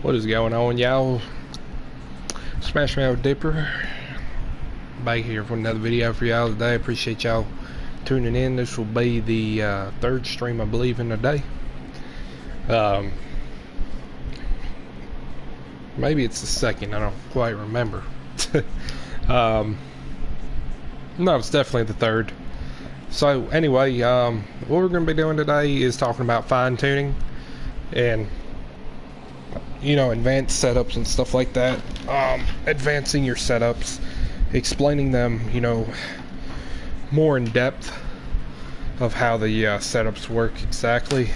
What is going on, y'all? Smash Mouth Dipper back here for another video for y'all today. Appreciate y'all tuning in. This will be the third stream, I believe, in a day. Maybe it's the second, I don't quite remember. No, it's definitely the third. So anyway, what we're going to be doing today is talking about fine-tuning and, you know, advanced setups and stuff like that. Advancing your setups, explaining them, you know, more in depth of how the setups work exactly.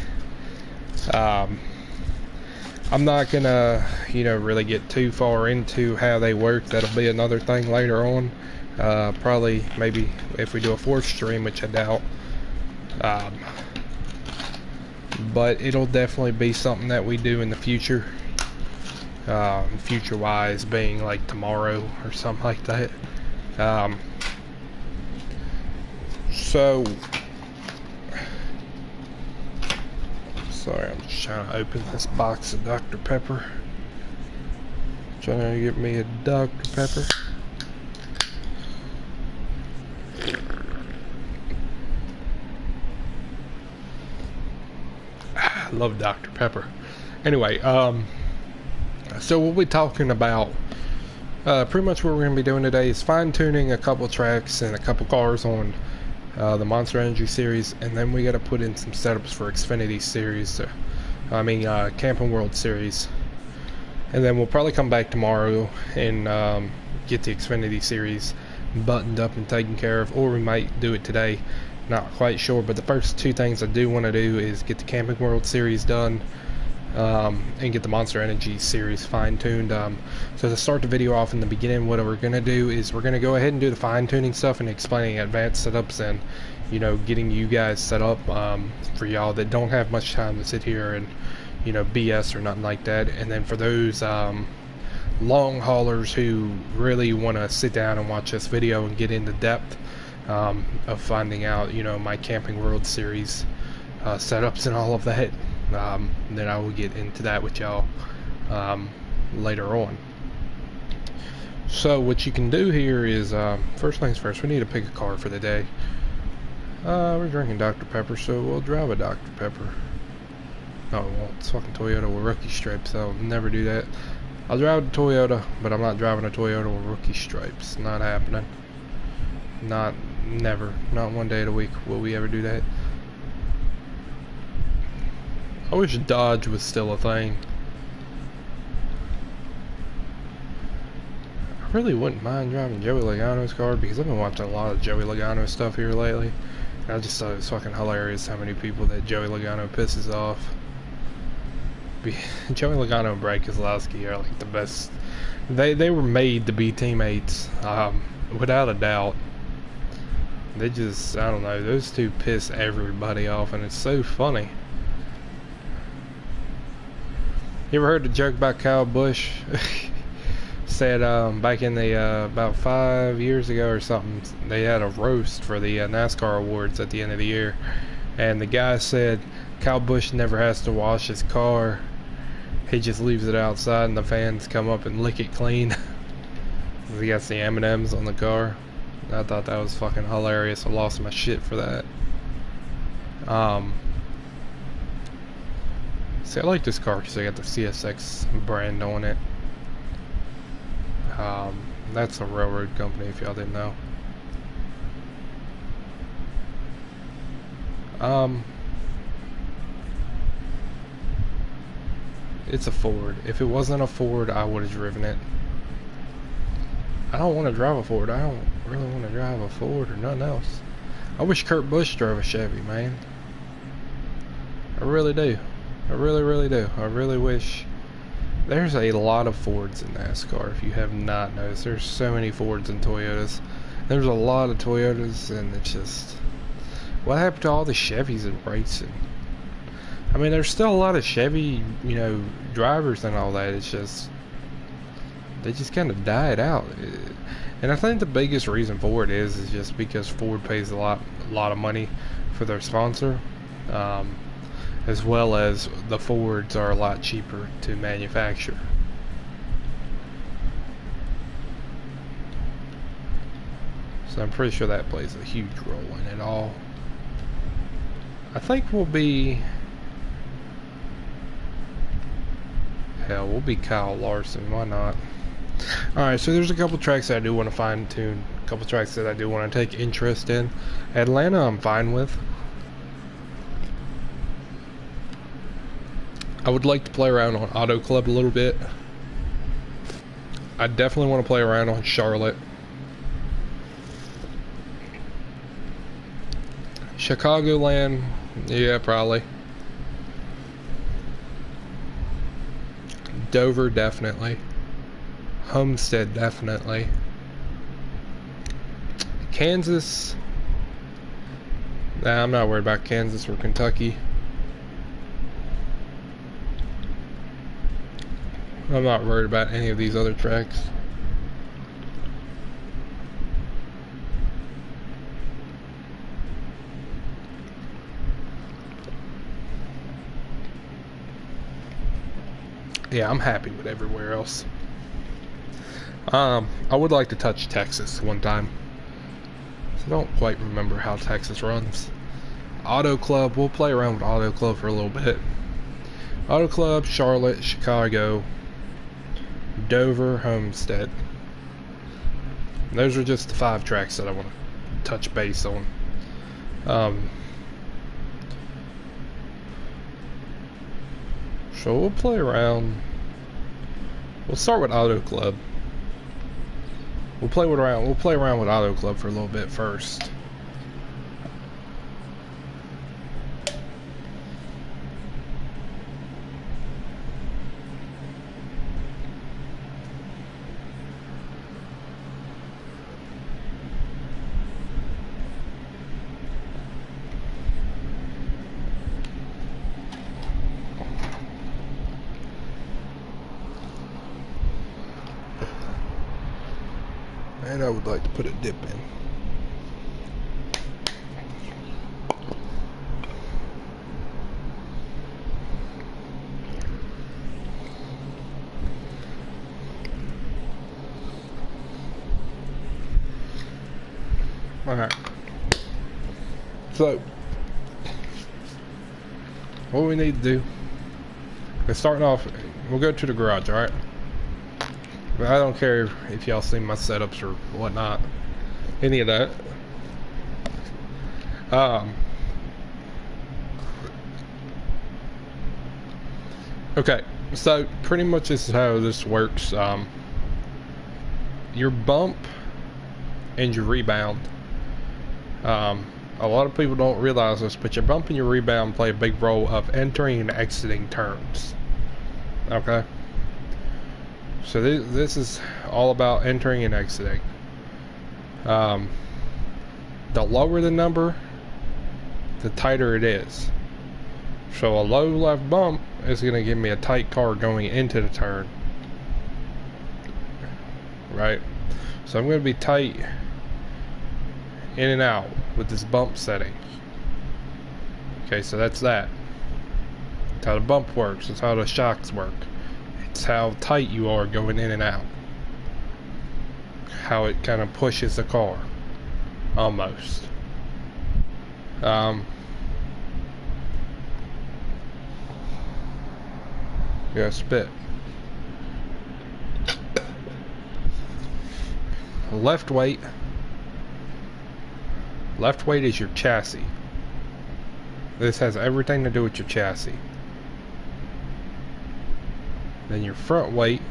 I'm not gonna, you know, really get too far into how they work. That'll be another thing later on. Probably, maybe if we do a fourth stream, which I doubt. But it'll definitely be something that we do in the future. Future wise being like tomorrow or something like that. So sorry, I'm just trying to open this box of Dr. Pepper. Trying to get me a Dr. Pepper. I love Dr. Pepper. Anyway, so we'll be talking about pretty much what we're going to be doing today is fine-tuning a couple tracks and a couple cars on the Monster Energy series, and then we got to put in some setups for Xfinity series, Camping World series, and then we'll probably come back tomorrow and get the Xfinity series buttoned up and taken care of, or we might do it today, not quite sure. But the first two things I do want to do is get the Camping World series done, and get the Monster Energy series fine-tuned. So to start the video off in the beginning, what we're going to do is we're going to go ahead and do the fine-tuning stuff and explaining advanced setups and, you know, getting you guys set up for y'all that don't have much time to sit here and, you know, BS or nothing like that. And then for those long haulers who really want to sit down and watch this video and get into depth of finding out, you know, my Camping World series setups and all of that, then I will get into that with y'all later on. So what you can do here is, first things first, we need to pick a car for the day. We're drinking Dr. Pepper, so we'll drive a Dr. Pepper. No, it won't. It's fucking Toyota with rookie stripes, so I'll never do that. I'll drive a Toyota, but I'm not driving a Toyota with rookie stripes. Not happening. Never. Not one day of the week will we ever do that. I wish Dodge was still a thing. I really wouldn't mind driving Joey Logano's car because I've been watching a lot of Joey Logano stuff here lately. And I just thought it was fucking hilarious how many people that Joey Logano pisses off. Joey Logano and Brad Keselowski are like the best. They were made to be teammates, without a doubt. They just, I don't know, those two piss everybody off, and it's so funny. You ever heard the joke about Kyle Busch? Said back in the about 5 years ago or something, they had a roast for the NASCAR awards at the end of the year, and the guy said Kyle Busch never has to wash his car, he just leaves it outside and the fans come up and lick it clean. He got the M&Ms on the car. I thought that was fucking hilarious. I lost my shit for that. See, I like this car because I got the CSX brand on it. That's a railroad company, if y'all didn't know. It's a Ford. If it wasn't a Ford, I would have driven it. I don't want to drive a Ford. I don't really want to drive a Ford or nothing else. I wish Kurt Busch drove a Chevy, man. I really do. I really, really do. I really wish. There's a lot of Fords in NASCAR, if you have not noticed. There's so many Fords and Toyotas. There's a lot of Toyotas, and it's just... What happened to all the Chevys in racing? I mean, there's still a lot of Chevy, you know, drivers and all that. It's just... They just kind of died out. And I think the biggest reason for it is just because Ford pays a lot of money for their sponsor, as well as the Fords are a lot cheaper to manufacture. So I'm pretty sure that plays a huge role in it all. I think we'll be... Hell, we'll be Kyle Larson, why not? Alright, so there's a couple tracks that I do want to fine tune, a couple tracks that I do want to take interest in. Atlanta I'm fine with. I would like to play around on Auto Club a little bit. I definitely want to play around on Charlotte. Chicagoland, yeah, probably. Dover, definitely. Homestead, definitely. Kansas, nah, I'm not worried about Kansas or Kentucky. I'm not worried about any of these other tracks. Yeah, I'm happy with everywhere else. I would like to touch Texas one time. I don't quite remember how Texas runs. Auto Club, we'll play around with Auto Club for a little bit. Auto Club, Charlotte, Chicago, Dover, Homestead. And those are just the 5 tracks that I want to touch base on. So we'll play around. We'll start with Auto Club. We'll play around with Auto Club for a little bit first. And I would like to put a dip in. Alright. So, what we need to do is starting off, we'll go to the garage, alright? But I don't care if y'all see my setups or whatnot, any of that. Okay, so pretty much this is how this works. Your bump and your rebound. A lot of people don't realize this, but your bump and your rebound play a big role of entering and exiting turns. Okay? So this is all about entering and exiting. The lower the number, the tighter it is. So a low left bump is going to give me a tight car going into the turn. Right? So I'm going to be tight in and out with this bump setting. Okay, so that's that. That's how the bump works. That's how the shocks work. It's how tight you are going in and out. How it kind of pushes the car. Almost. Yeah, spit. Left weight. Left weight is your chassis. This has everything to do with your chassis. Then your front weight,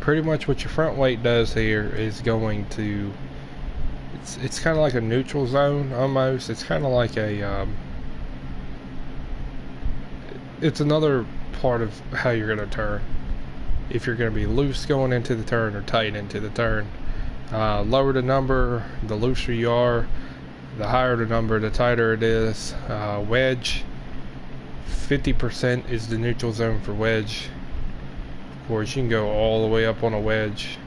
pretty much what your front weight does here is going to, it's kind of like a neutral zone almost. It's kind of like a, it's another part of how you're going to turn. If you're going to be loose going into the turn or tight into the turn. Lower the number, the looser you are. The higher the number, the tighter it is. Wedge. 50% is the neutral zone for wedge. Of course, you can go all the way up on a wedge.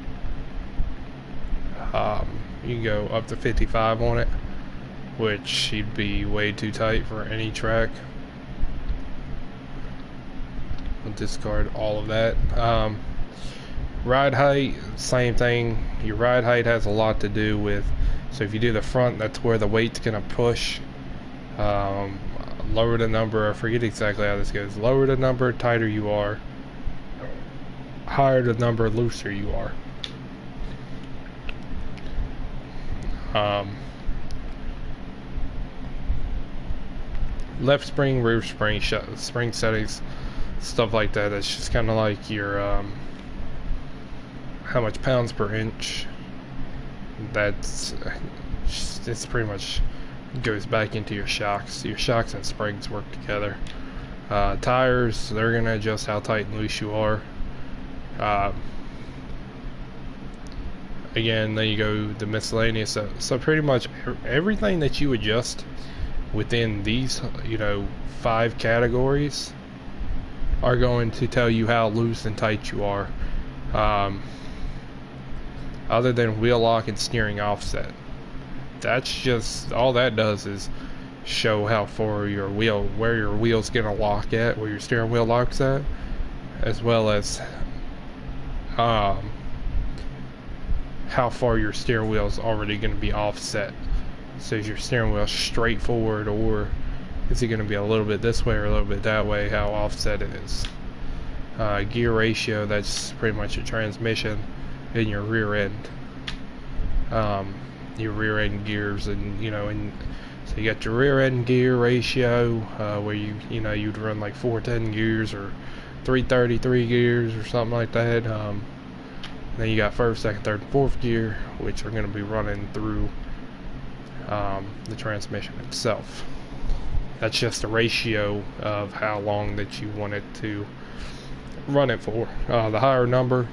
You can go up to 55 on it. which she'd be way too tight for any track. We'll discard all of that. Ride height, same thing. Your ride height has a lot to do with, so if you do the front, that's where the weight's gonna push. Lower the number, I forget exactly how this goes. Lower the number, tighter you are. Higher the number, looser you are. Left spring, rear spring, spring settings, stuff like that. It's just kind of like your how much pounds per inch. It's pretty much goes back into your shocks. Your shocks and springs work together. Tires, they're gonna adjust how tight and loose you are. Again, then you go the miscellaneous. So pretty much everything that you adjust within these, 5 categories are going to tell you how loose and tight you are. Other than wheel lock and steering offset, that's just all that does is show how far where your wheel's gonna lock at, where your steering wheel locks at, as well as how far your steering wheel is already going to be offset. So is your steering wheel straight forward, or is it going to be a little bit this way or a little bit that way, how offset it is. Gear ratio, that's pretty much your transmission and your rear end. Your rear end gears, and so you got your rear end gear ratio, where you'd run like 410 gears or 333 gears or something like that. Then you got first, second, third, and fourth gear, which are going to be running through the transmission itself. That's just a ratio of how long that you want it to run it for. The higher number,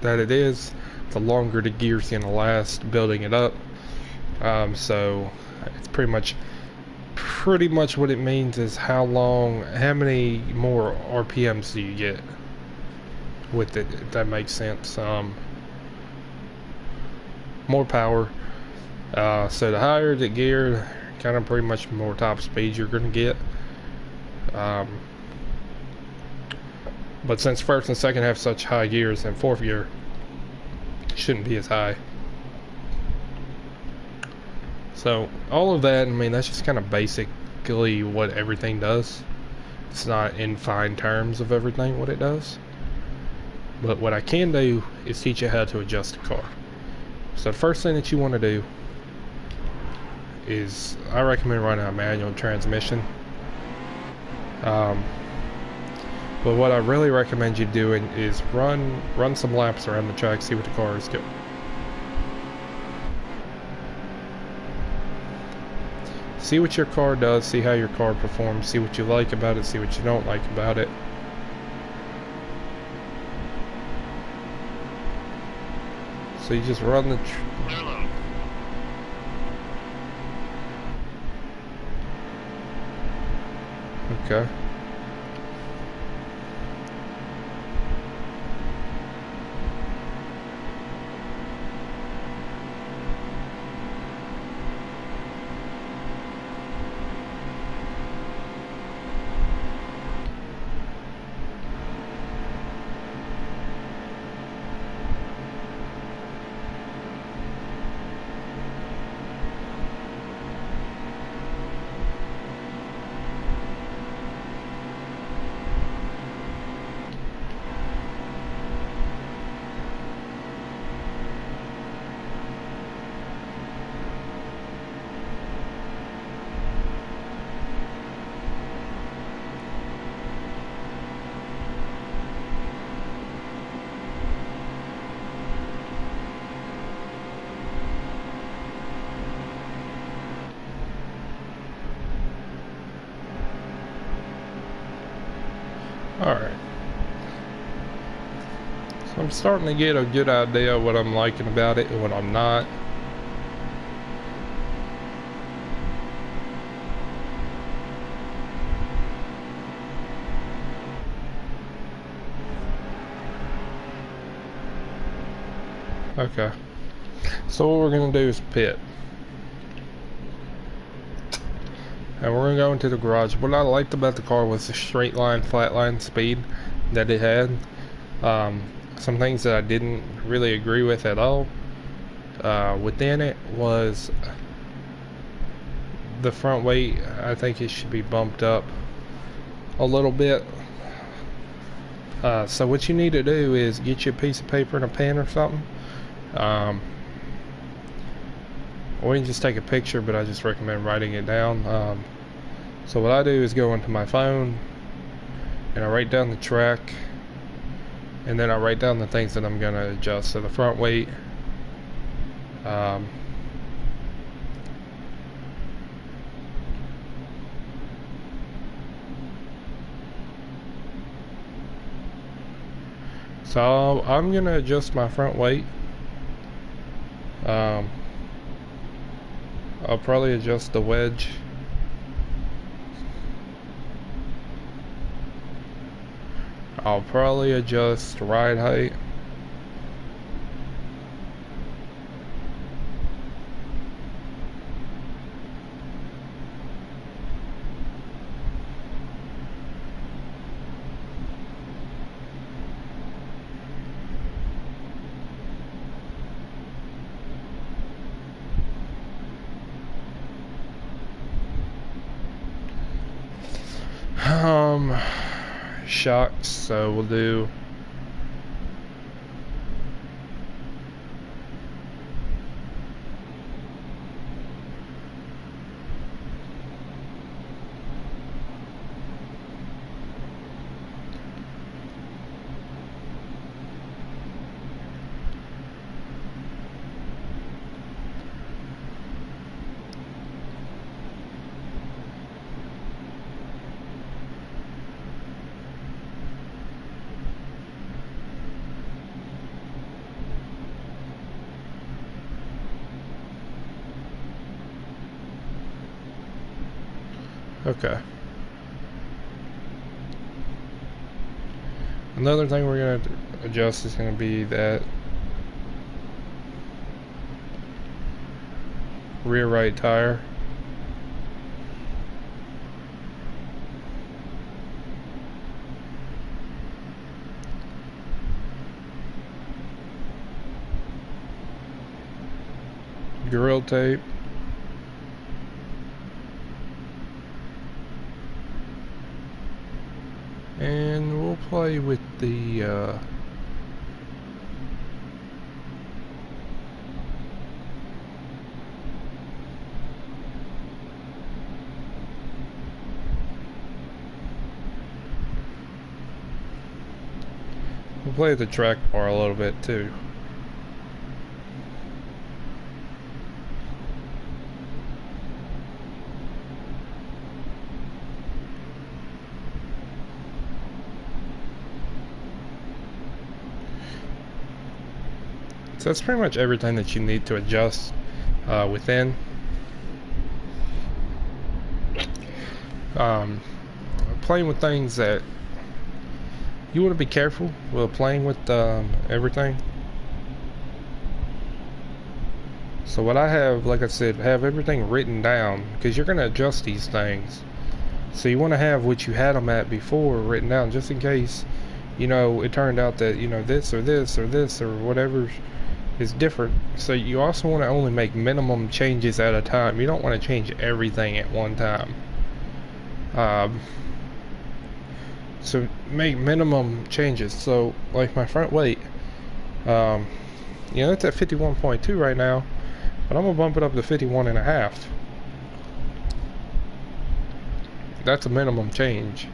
that it is, the longer the gear's going to last building it up. So it's pretty much what it means is how many more RPMs do you get with it, if that makes sense. More power. So the higher the gear, kind of pretty much more top speed you're going to get. But since first and second have such high gears, and fourth gear shouldn't be as high. So all of that, I mean, that's just kind of basically what everything does. It's not in fine terms of everything what it does. But what I can do is teach you how to adjust the car. So the first thing that you want to do is, I recommend running a manual transmission. But what I really recommend you doing is run some laps around the track, see what the car is doing. See what your car does, see how your car performs, see what you like about it, see what you don't like about it. So you just run the okay. Alright. So I'm starting to get a good idea of what I'm liking about it and what I'm not. Okay. So what we're gonna do is pit. And we're gonna go into the garage. What I liked about the car was the straight line, flat line speed that it had. Some things that I didn't really agree with at all within it was the front weight. I think it should be bumped up a little bit. So what you need to do is get you a piece of paper and a pen or something. Or you can just take a picture, but I just recommend writing it down. So what I do is go into my phone and I write down the track, and then I write down the things that I'm going to adjust. So the front weight, so I'm going to adjust my front weight. I'll probably adjust the wedge. I'll probably adjust ride height. Shocks, so we'll do okay. Another thing we're going to adjust is going to be that rear right tire. Grill tape. And we'll play with the we'll play with the track bar a little bit too. So that's pretty much everything that you need to adjust within. Playing with things that you want to be careful with playing with everything. So what I have, like I said, have everything written down because you're going to adjust these things. So you want to have what you had them at before written down, just in case, you know, it turned out that, you know, this or this or this or whatever is different. So you also want to only make minimum changes at a time. You don't want to change everything at one time. So make minimum changes. So like my front weight, you know, it's at 51.2 right now, but I'm gonna bump it up to 51.5. That's a minimum change.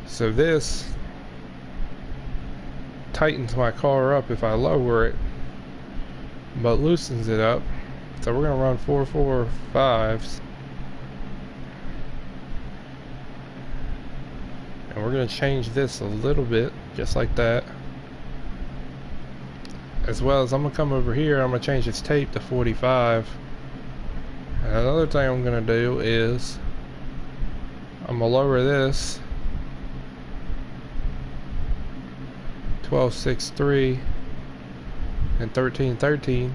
So this tightens my car up if I lower it, but loosens it up. So we're gonna run 4.45s, and we're gonna change this a little bit, just like that. As well as I'm gonna come over here, I'm gonna change this tape to 45. And another thing I'm gonna do is I'm gonna lower this 12.63 and 1313.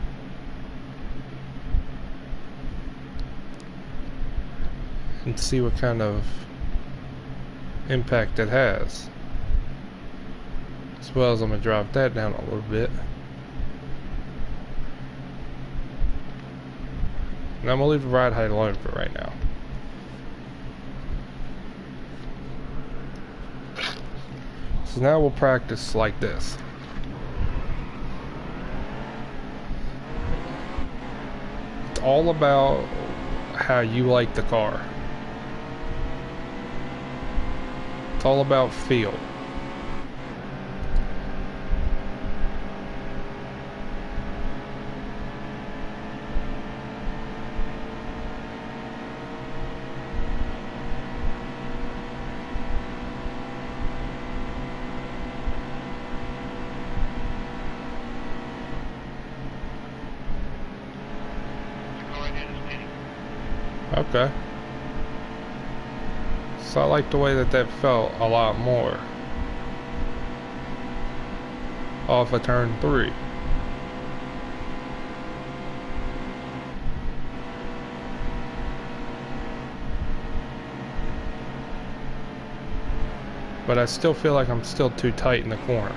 And see what kind of impact it has. As well as I'm going to drop that down a little bit. And I'm going to leave the ride height alone for right now. So now we'll practice like this. It's all about how you like the car. It's all about feel. Okay. So I like the way that felt a lot more off of turn 3. But I still feel like I'm still too tight in the corner.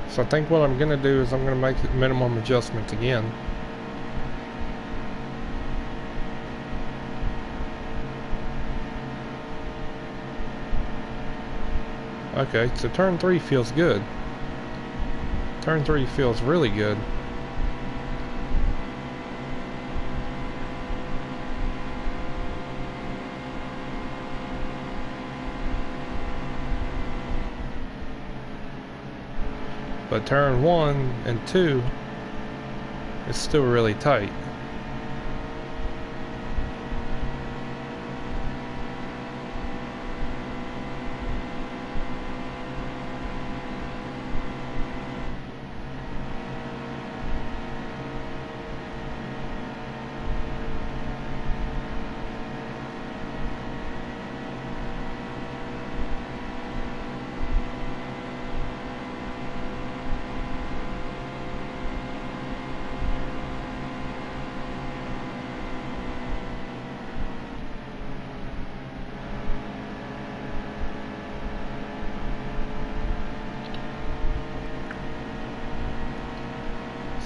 So I think what I'm gonna do is I'm gonna make minimum adjustments again. Okay, so turn 3 feels good. Turn 3 feels really good. But turn 1 and 2 is still really tight.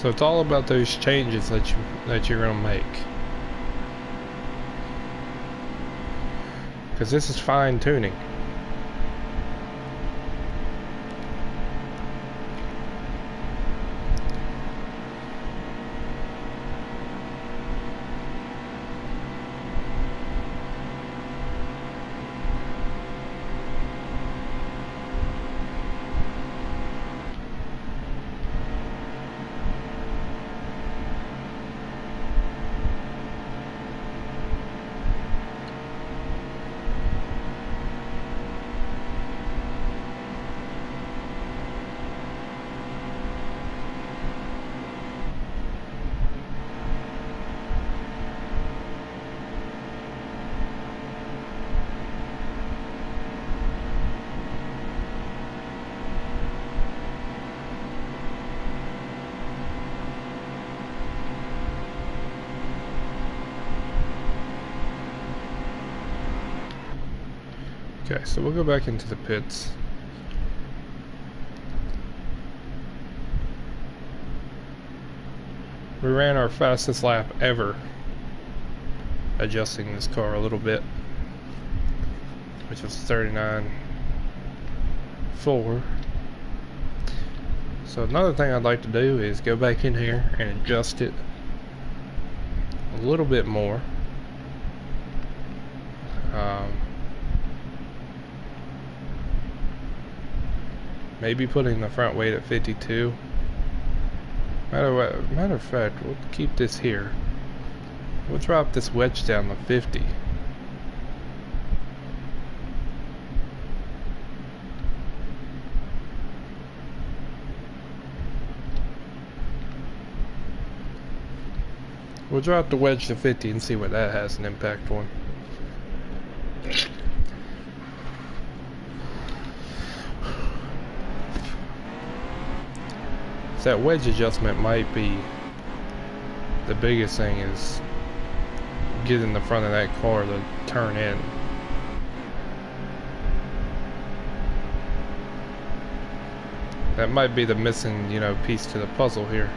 So it's all about those changes that you're gonna make. Because this is fine tuning. Okay, so we'll go back into the pits. We ran our fastest lap ever, adjusting this car a little bit, which was 39.4. So another thing I'd like to do is go back in here and adjust it a little bit more. Maybe putting the front weight at 52. Matter of fact, we'll keep this here. We'll drop this wedge down to 50. We'll drop the wedge to 50 and see what that has an impact on. that wedge adjustment might be the biggest thing, is getting the front of that car to turn in. That might be the missing, you know, piece to the puzzle here.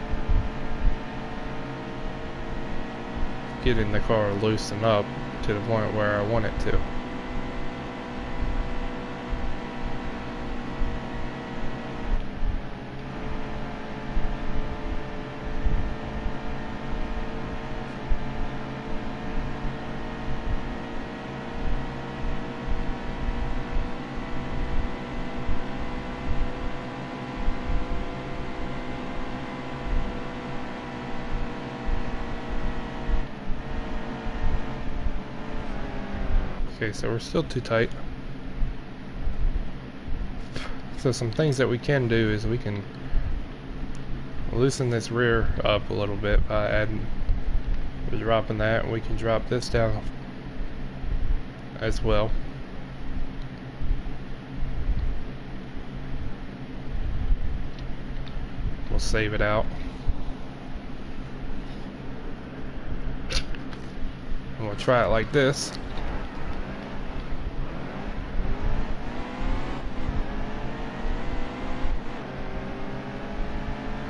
Getting the car loosened up to the point where I want it to. Okay, so we're still too tight. So some things that we can do is we can loosen this rear up a little bit by dropping that, and we can drop this down as well. We'll save it out. And we'll try it like this.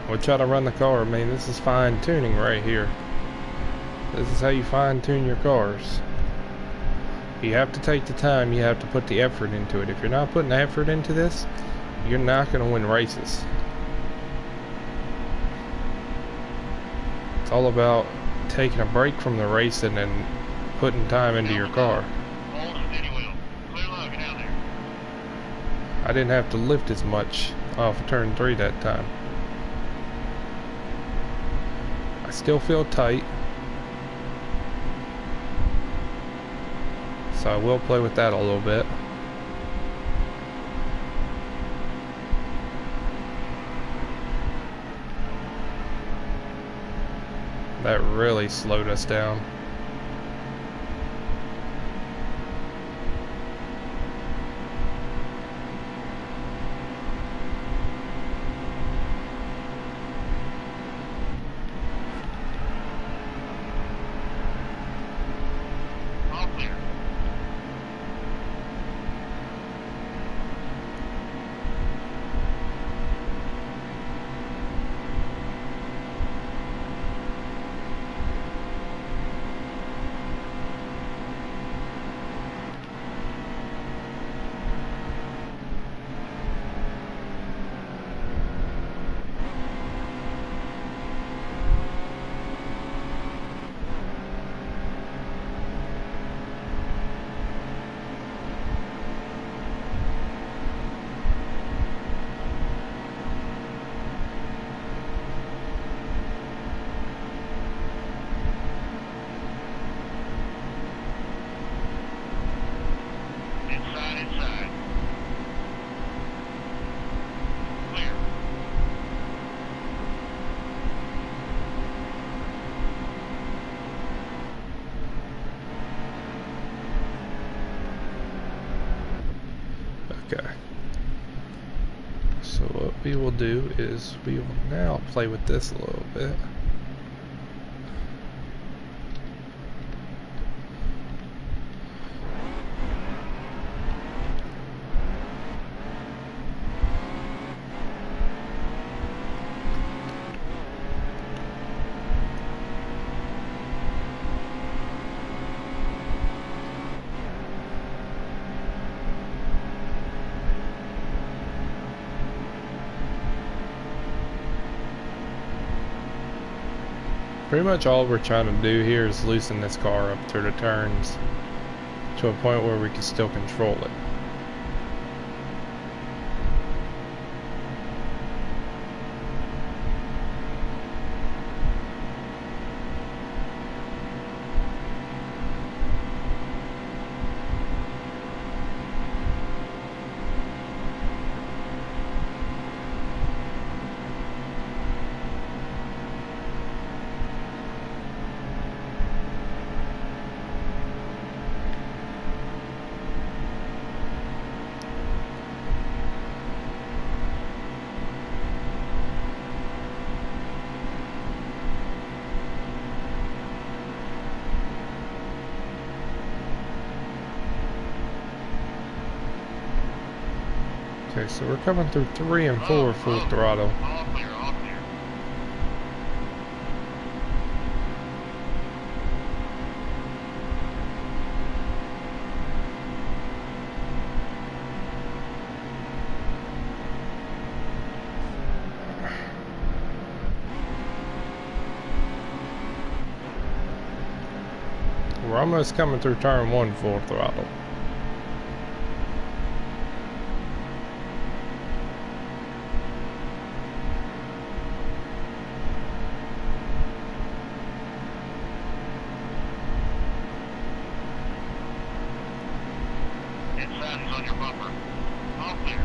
We'll try to run the car. I mean, this is fine tuning right here. This is how you fine tune your cars. You have to take the time, you have to put the effort into it. If you're not putting the effort into this, you're not going to win races. It's all about taking a break from the race and then putting time into your car. I didn't have to lift as much off of turn 3 that time. I still feel tight, so I will play with that a little bit. That really slowed us down. Okay. So what we will do is we will now play with this a little bit. Pretty much all we're trying to do here is loosen this car up through the turns to a point where we can still control it. Okay, so we're coming through 3 and 4 full throttle. All clear, all clear. We're almost coming through turn 1 full throttle. Inside is on your bumper. All clear.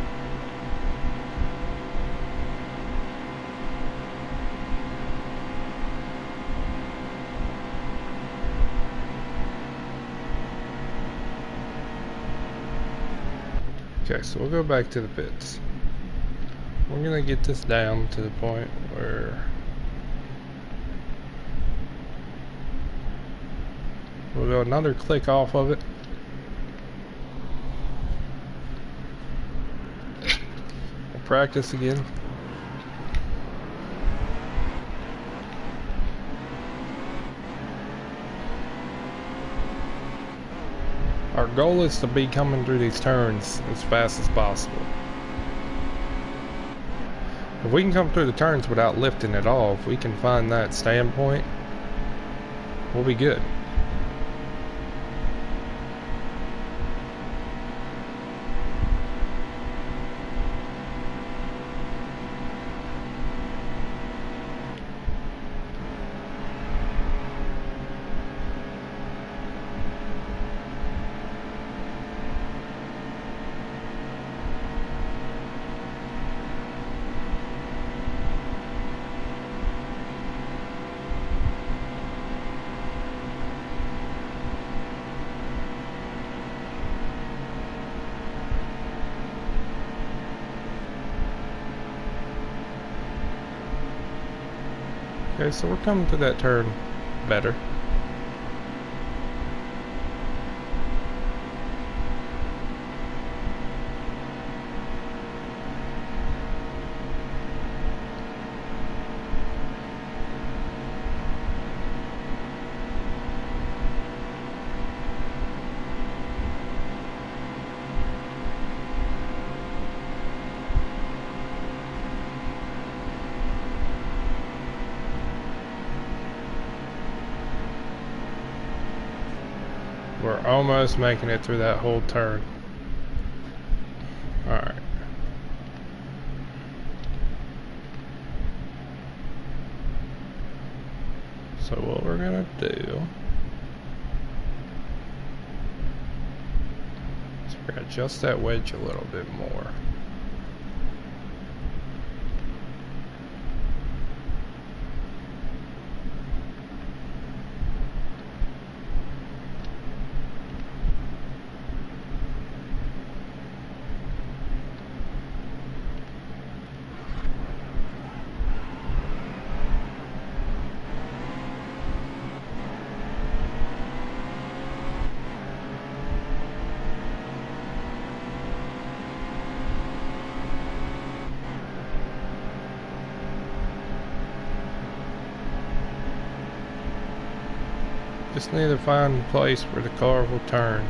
Okay, so we'll go back to the pits. We're gonna get this down to the point where we'll go another click off of it. We'll practice again. Our goal is to be coming through these turns as fast as possible. If we can come through the turns without lifting at all, if we can find that standpoint, we'll be good. Okay, so we're coming to that turn better. We're almost making it through that whole turn. Alright. So what we're gonna do is we're gonna adjust that wedge a little bit more. Just need to find a place where the car will turn.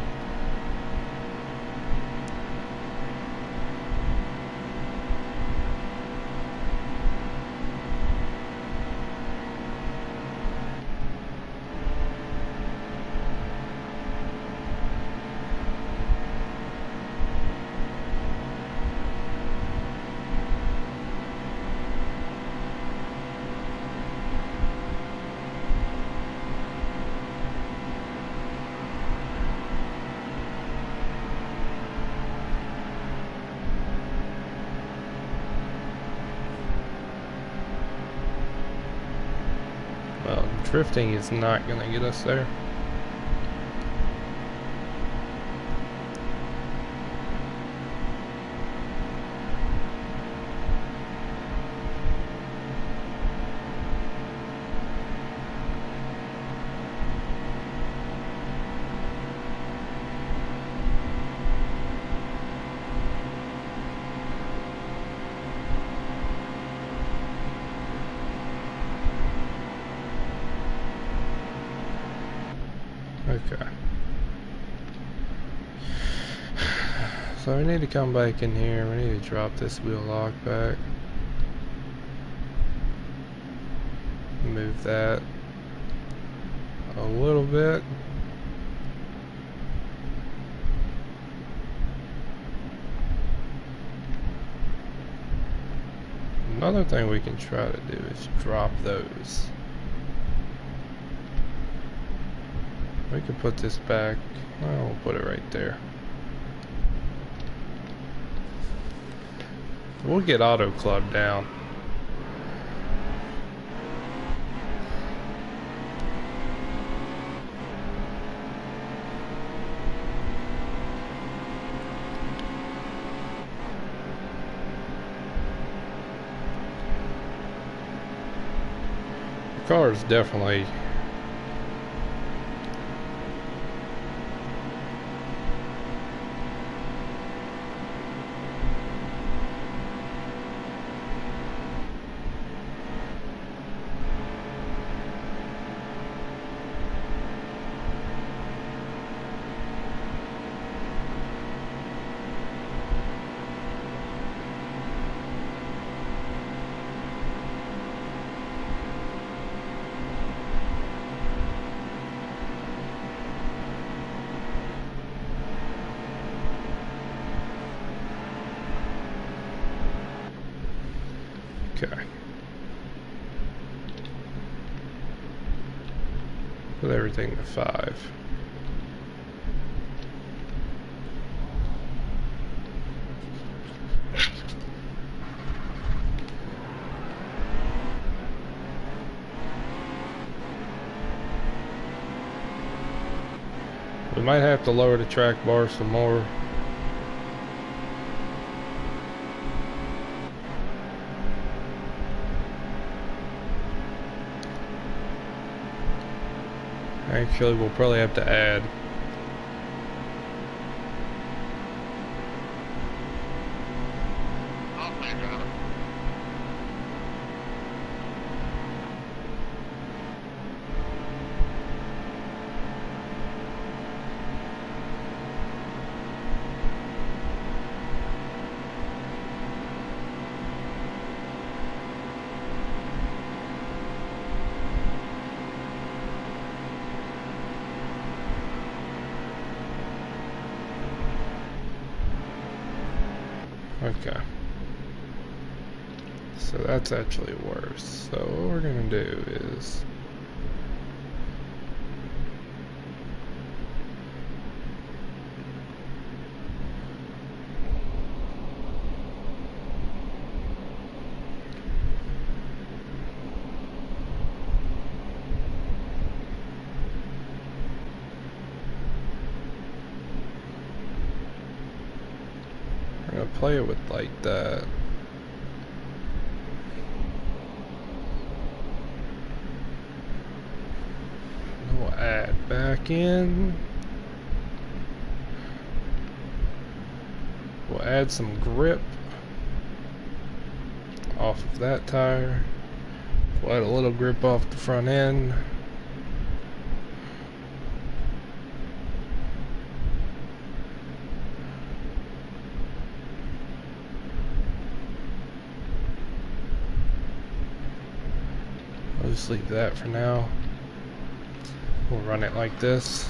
Well, drifting is not going to get us there. So we need to come back in here. We need to drop this wheel lock back. Move that a little bit. Another thing we can try to do is drop those. We can put this back. Oh, we'll put it right there. We'll get Auto Club down. The car is definitely okay. Put everything to 5. We might have to lower the track bar some more. Actually, we'll probably have to add. All clear, driver. Okay. So that's actually worse. So what we're gonna do is we're gonna play it with like that. We'll add back in. We'll add some grip off of that tire. We'll add a little grip off the front end. I'll just leave that for now. We'll run it like this.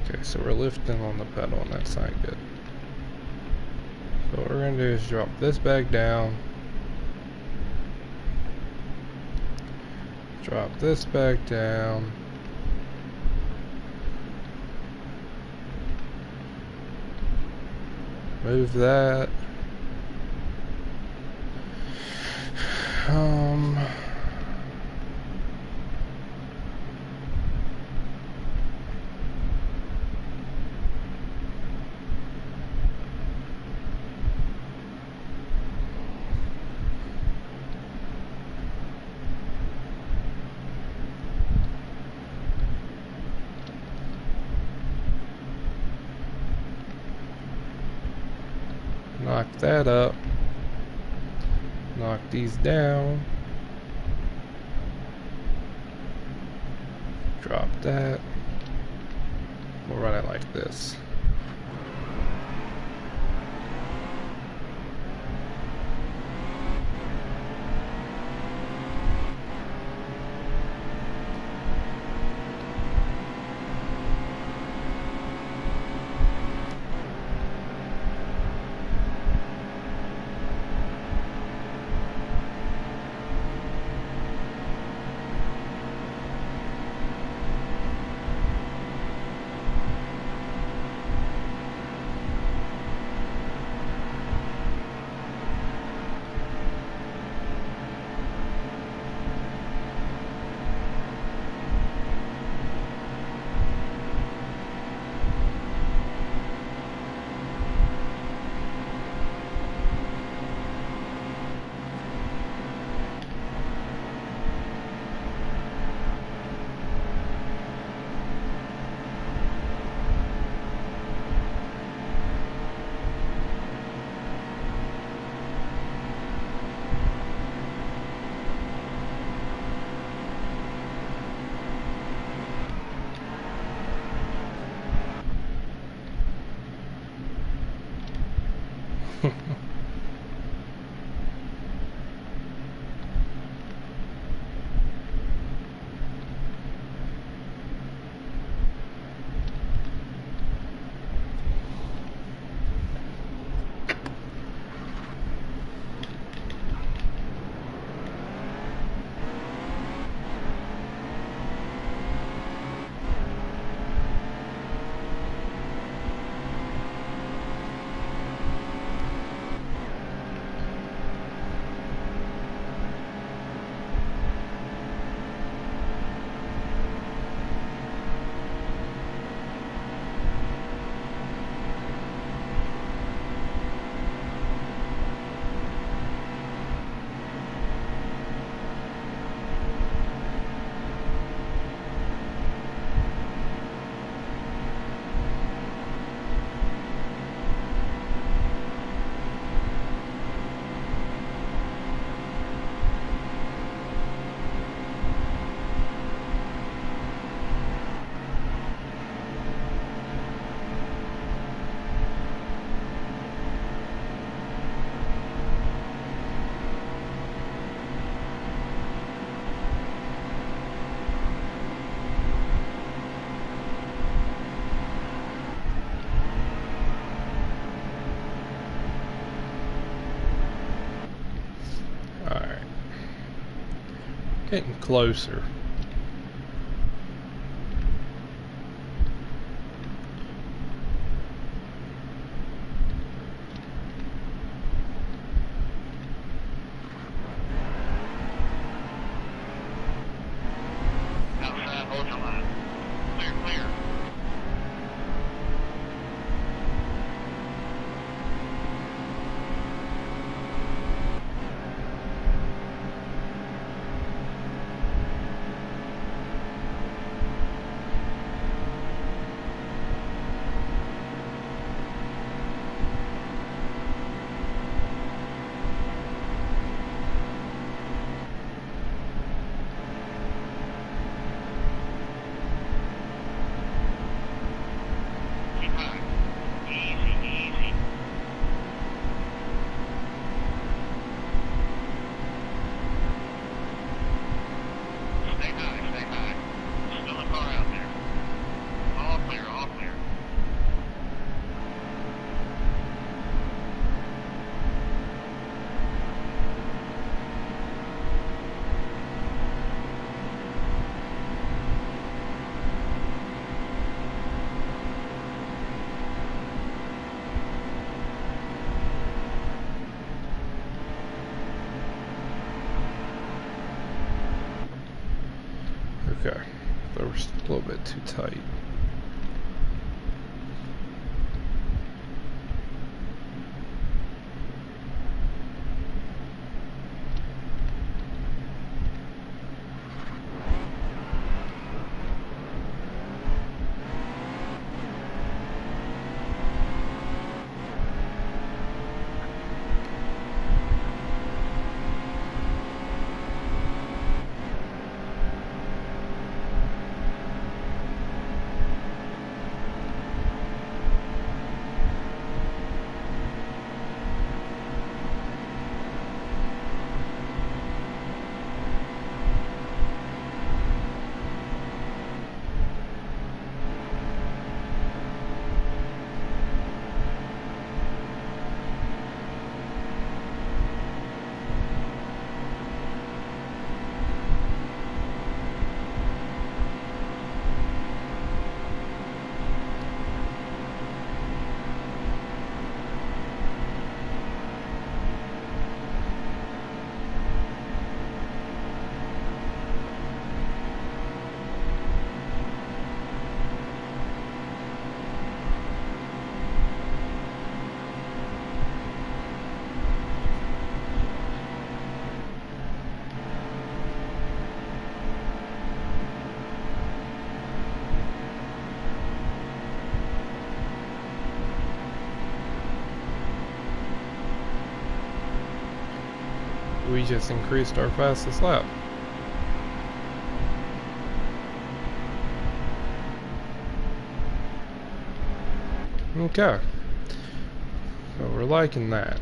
Okay, so we're lifting on the pedal and that's not good. So what we're going to do is drop this back down. Drop this back down. Move that. Knock that up. Knock these down. Drop that. We'll run it like this. Getting closer. Outside, hold your line. Clear, clear. A little bit too tight. We just increased our fastest lap. Okay. So we're liking that.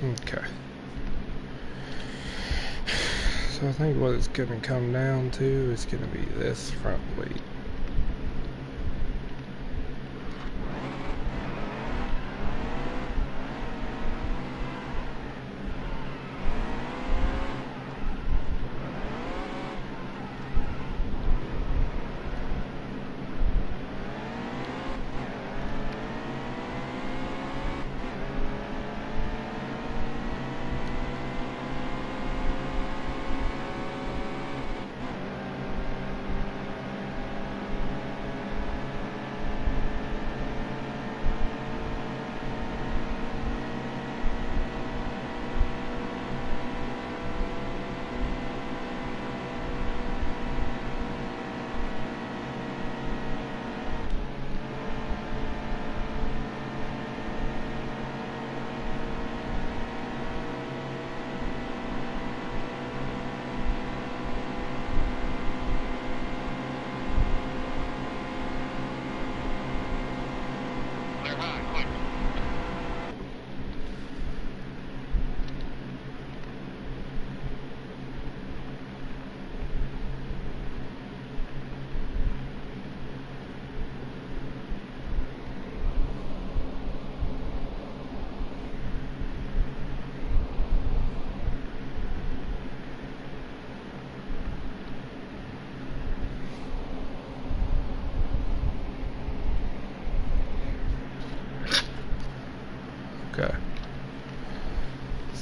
Okay. So I think what it's going to come down to is going to be this front weight.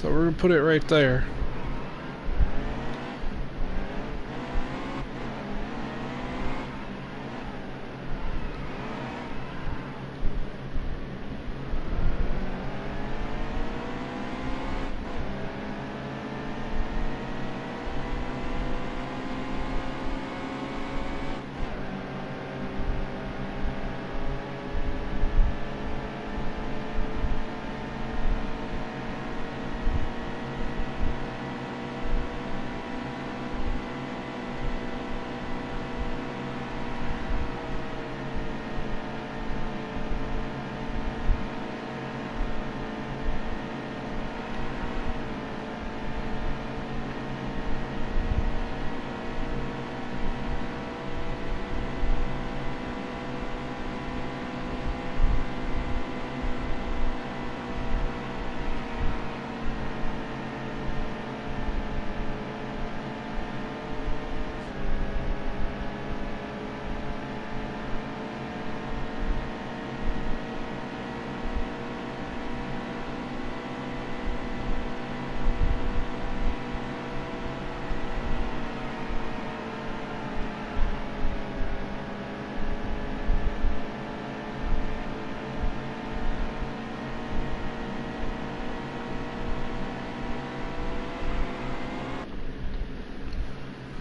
So we're gonna put it right there.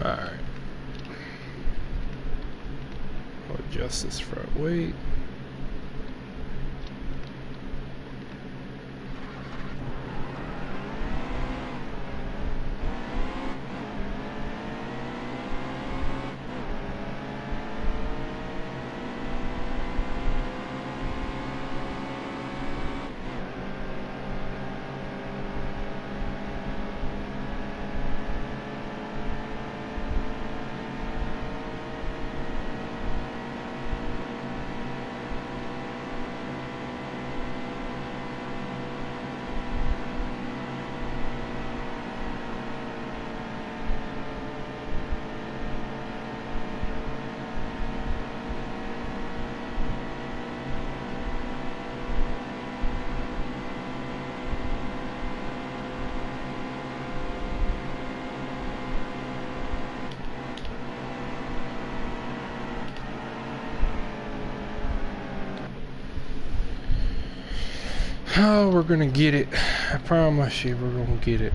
Alright. I'll adjust this front weight. Oh, we're gonna get it. I promise you, we're gonna get it.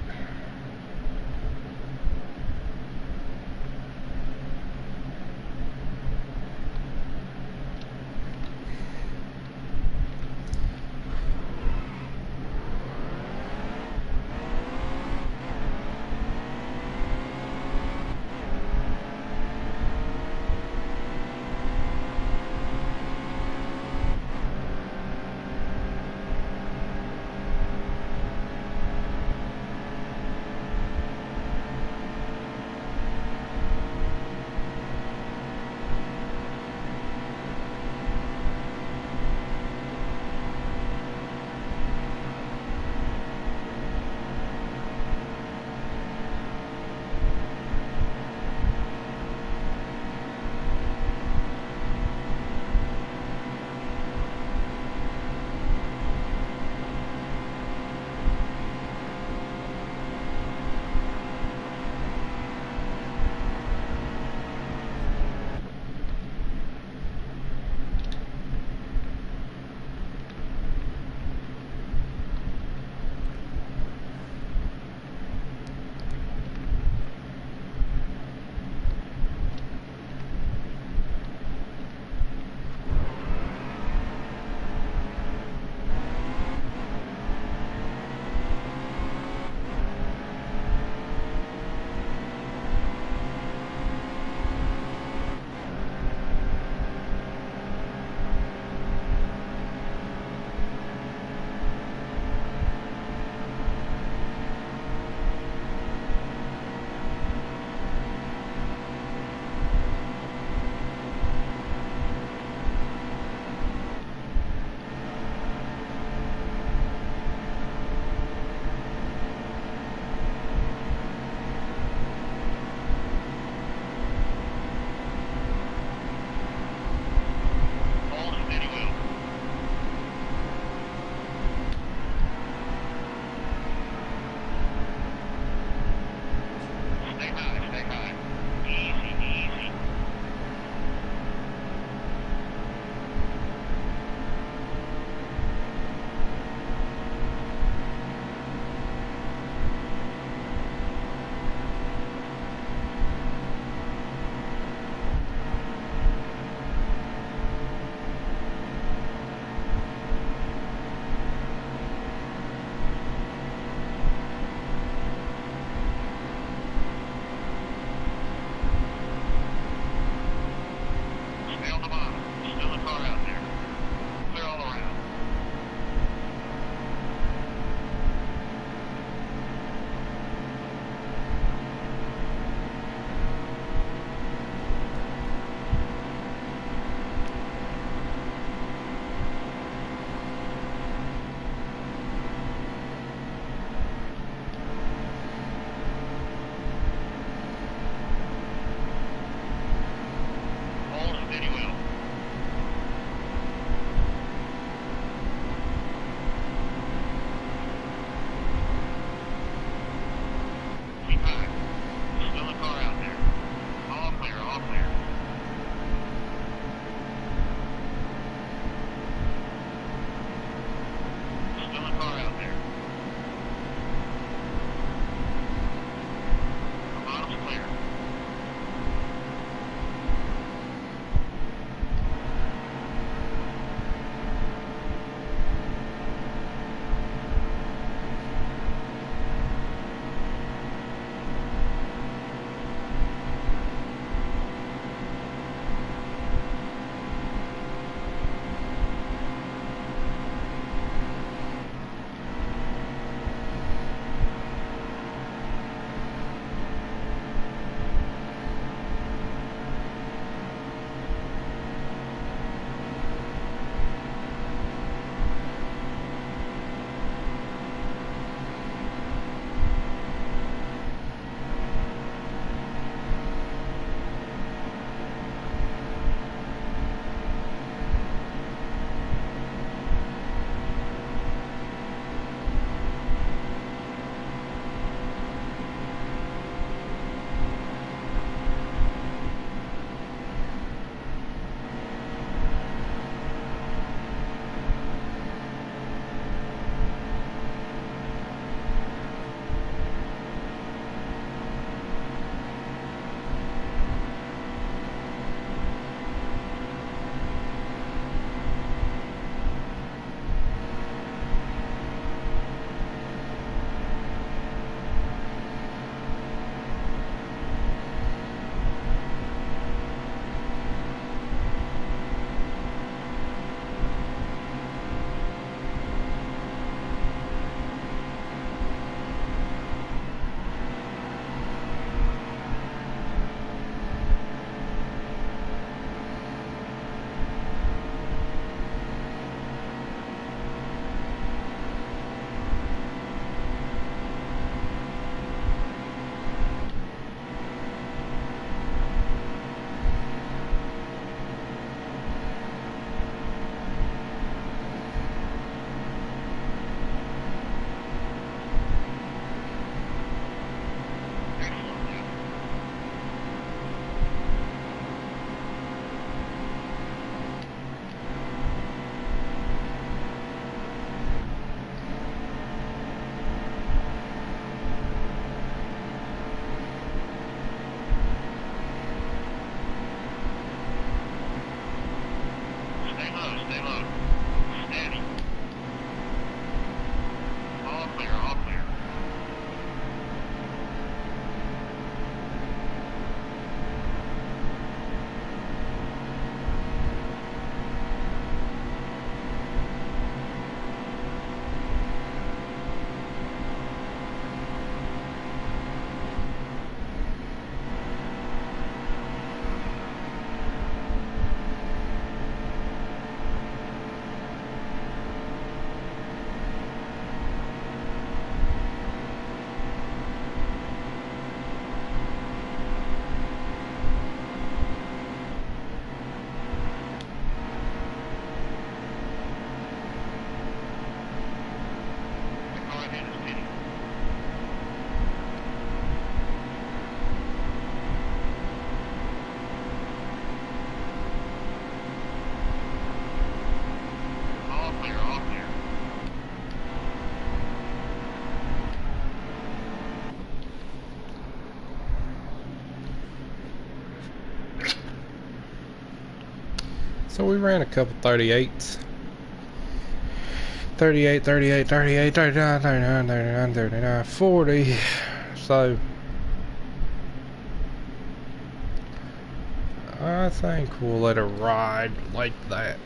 stay low. Steady. All clear, all clear. The car ahead is steady. All clear, all clear. So we ran a couple 38s. 38, 38, 38, 39, 39, 39, 39, 40. So I think we'll let it ride like that.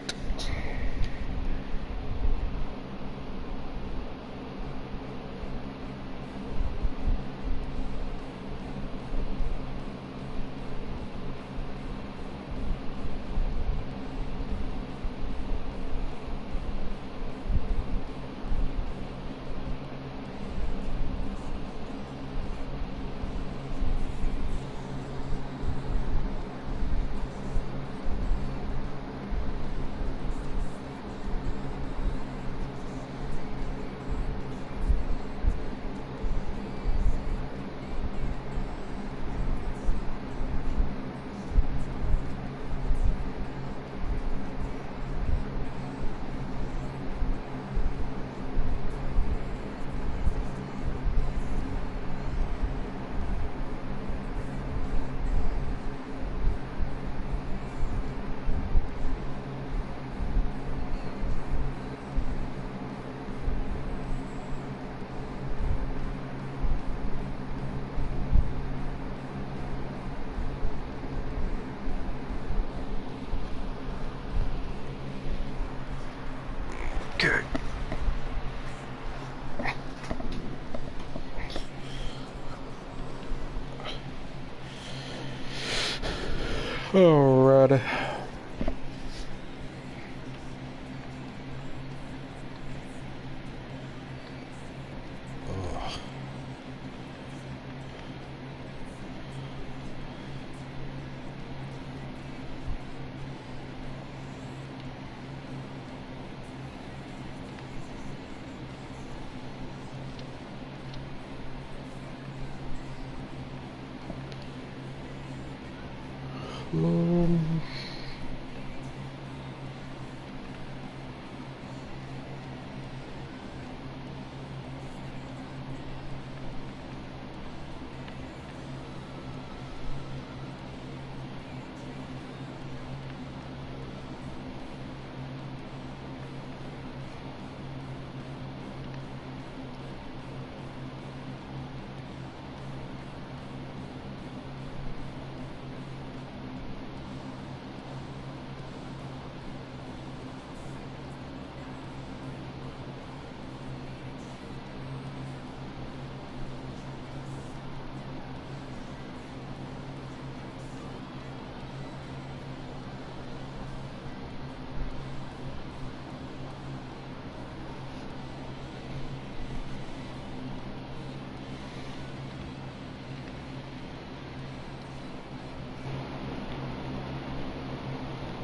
Good. Alrighty. Oh.